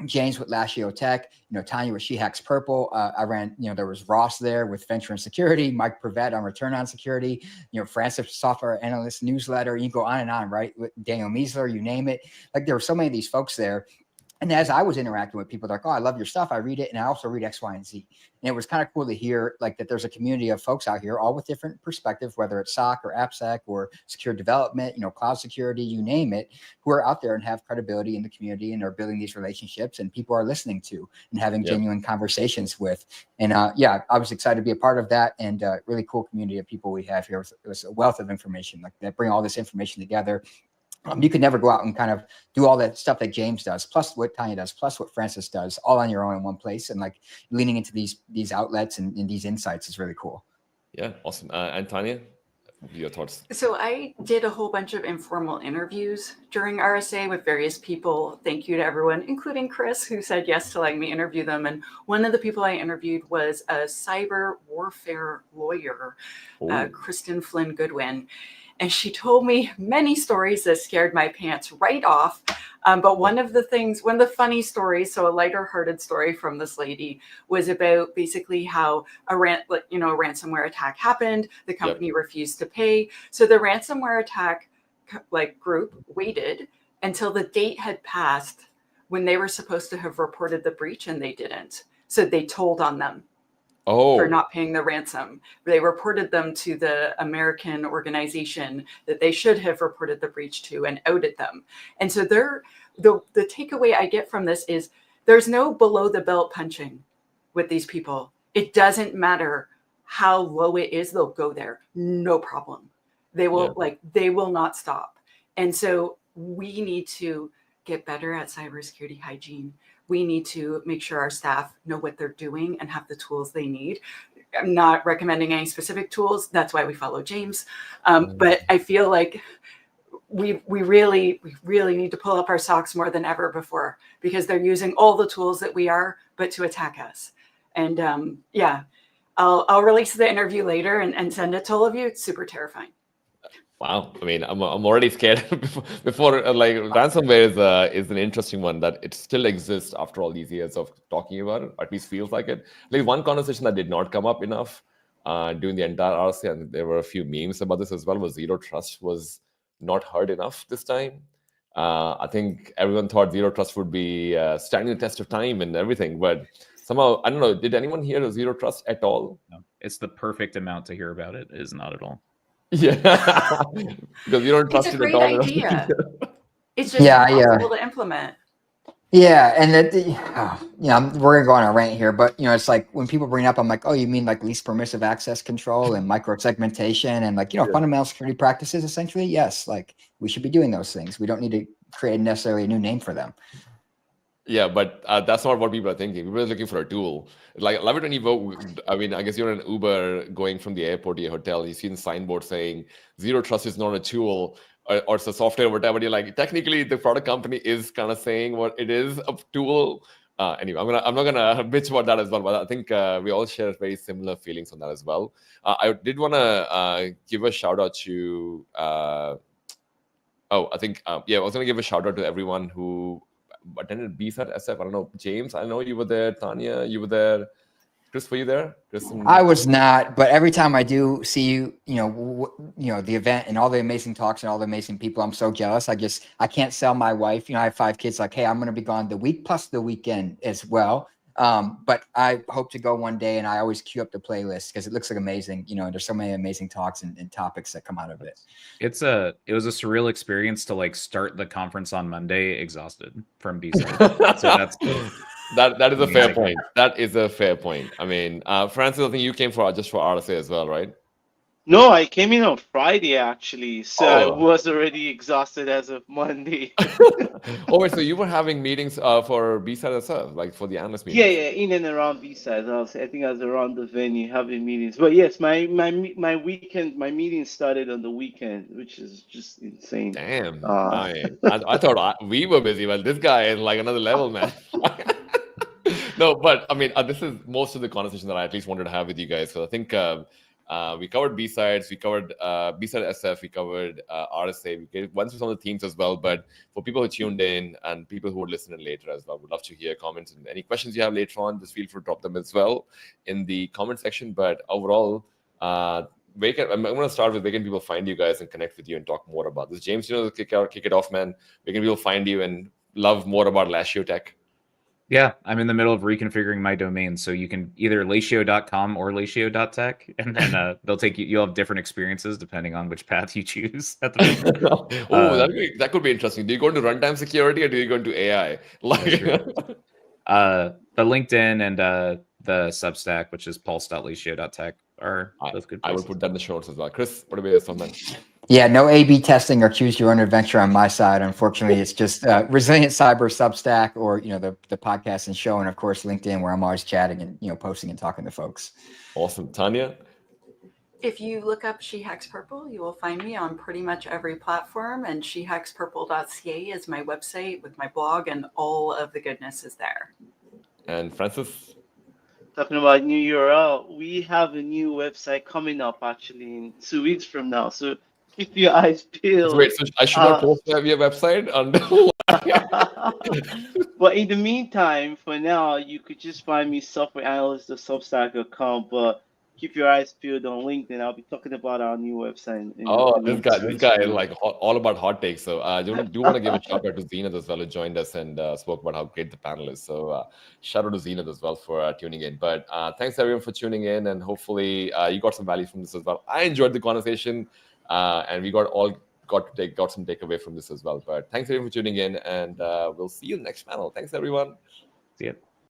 James with Lashio Tech, Tanya with She Hacks Purple. I ran, there was Ross there with Venture and Security, Mike Prevet on Return on Security, Francis Software Analyst Newsletter. You go on and on, right? With Daniel Miesler, you name it. Like there were so many of these folks there. And as I was interacting with people, they're like, oh, I love your stuff. I read it. And I also read X, Y, and Z. And it was kind of cool to hear like that there's a community of folks out here, all with different perspectives, whether it's SOC or AppSec or secure development, cloud security, you name it, who are out there and have credibility in the community and are building these relationships and people are listening to and having genuine conversations with. And I was excited to be a part of that, and really cool community of people we have here. It was a wealth of information like that, bring all this information together. You could never go out and kind of do all that stuff that James does, plus what Tanya does, plus what Francis does, all on your own in one place. And like leaning into these outlets and these insights is really cool.
Yeah, awesome. And Tanya, your thoughts?
So I did a whole bunch of informal interviews during RSA with various people. Thank you to everyone, including Chris, who said yes to letting me interview them. And one of the people I interviewed was a cyber warfare lawyer, Kristen Flynn Goodwin. And she told me many stories that scared my pants right off. But one of the funny stories, so a lighter hearted story from this lady, was about basically how a ransomware attack happened. The company refused to pay. So the ransomware attack group waited until the date had passed when they were supposed to have reported the breach, and they didn't. So they told on them. For not paying the ransom. They reported them to the American organization that they should have reported the breach to and outed them. And so the takeaway I get from this is there's no below the belt punching with these people. It doesn't matter how low it is, they'll go there. No problem. They will they will not stop. And so we need to get better at cybersecurity hygiene. We need to make sure our staff know what they're doing and have the tools they need. I'm not recommending any specific tools. That's why we follow James. But I feel like we really need to pull up our socks more than ever before, because they're using all the tools that we are, but to attack us. And I'll release the interview later and send it to all of you. It's super terrifying.
Wow, I mean, I'm already scared. before ransomware is an interesting one that it still exists after all these years of talking about it. Or at least feels like it. Like one conversation that did not come up enough during the entire RSA, and there were a few memes about this as well, was zero trust was not heard enough this time. I think everyone thought zero trust would be standing the test of time and everything, but somehow, I don't know, did anyone hear of zero trust at all?
No, it's the perfect amount to hear about it. It is not at all.
Yeah, because you don't trust
it's a
it
great
at all.
idea. It's just impossible to implement.
Yeah, and we're gonna go on a rant here, but it's like when people bring up, I'm like, oh, you mean like least permissive access control and micro segmentation and fundamental security practices? Essentially, yes. Like we should be doing those things. We don't need to create necessarily a new name for them.
Yeah, but that's not what people are thinking. People are looking for a tool. Like, love it when I guess you're in an Uber going from the airport to your hotel. You see the signboard saying zero trust is not a tool or it's a software, whatever. You're like, technically, the product company is kind of saying what it is, a tool. Anyway, I'm not gonna bitch about that as well. But I think we all share very similar feelings on that as well. I did want to give a shout out to. I was gonna give a shout out to everyone who attended BSAT SF. I don't know, James, I know you were there. Tanya, you were there. Chris, were you there?
I was not, but every time I do see you, the event and all the amazing talks and all the amazing people, I'm so jealous. I can't sell my wife. I have 5 kids. Like, hey, I'm going to be gone the week plus the weekend as well. But I hope to go one day, and I always queue up the playlist because it looks like amazing. There's so many amazing talks and topics that come out of it.
It was a surreal experience to start the conference on Monday exhausted from BSAT. So that's
that is a fair point. That is a fair point. I mean, Francis, I think you came just for RSA as well, right?
No, I came in on Friday actually, so I
Oh.
was already exhausted as of Monday.
Oh, wait, so you were having meetings for B-side as well, like for the analyst
Yeah,
meetings?
yeah, in and around B-sides. I think I was around the venue having meetings. But yes, my weekend, my meeting started on the weekend, which is just insane.
Damn.
Uh,
I thought we were busy. Well, this guy is like another level, man. No, but I mean, this is most of the conversation that I at least wanted to have with you guys. So I think we covered B-sides, we covered B-side SF, we covered RSA, we went through some of the themes as well. But for people who tuned in and people who would listen in later as well, would love to hear comments and any questions you have later on. Just feel free to drop them as well in the comment section. But overall, I'm going to start with where can people find you guys and connect with you and talk more about this. James, kick it off, man. Where can people find you and love more about Lashio Tech?
Yeah, I'm in the middle of reconfiguring my domain, so you can either latio.com or latio.tech, and then they'll take you. You'll have different experiences depending on which path you choose at the moment.
That could be interesting. Do you go into runtime security or do you go into AI? Like,
the LinkedIn and the Substack, which is pulse.latio.tech, are both good places.
I will put that in the shorts as well. Chris, what about you on that?
Yeah, no A/B testing or choose your own adventure on my side. Unfortunately, it's just Resilient Cyber Substack, or the podcast and show, and of course LinkedIn, where I'm always chatting and posting and talking to folks.
Awesome, Tanya.
If you look up She Hacks Purple, you will find me on pretty much every platform, and shehackspurple.ca is my website with my blog, and all of the goodness is there.
And Francis?
Talking about new URL, we have a new website coming up actually in 2 weeks from now. So keep your eyes peeled.
Wait, so I should not post your website until.
But in the meantime, for now, you could just find me softwareanalyst.substack.com. But keep your eyes peeled on LinkedIn. I'll be talking about our new website.
This guy is like all about hot takes. So I do want to give a shout out to Zenith as well, who joined us and spoke about how great the panel is. So shout out to Zenith as well for tuning in. But thanks everyone for tuning in, and hopefully you got some value from this as well. I enjoyed the conversation, and we got some takeaway from this as well. But thanks everyone for tuning in, and we'll see you in the next panel. Thanks everyone.
See ya.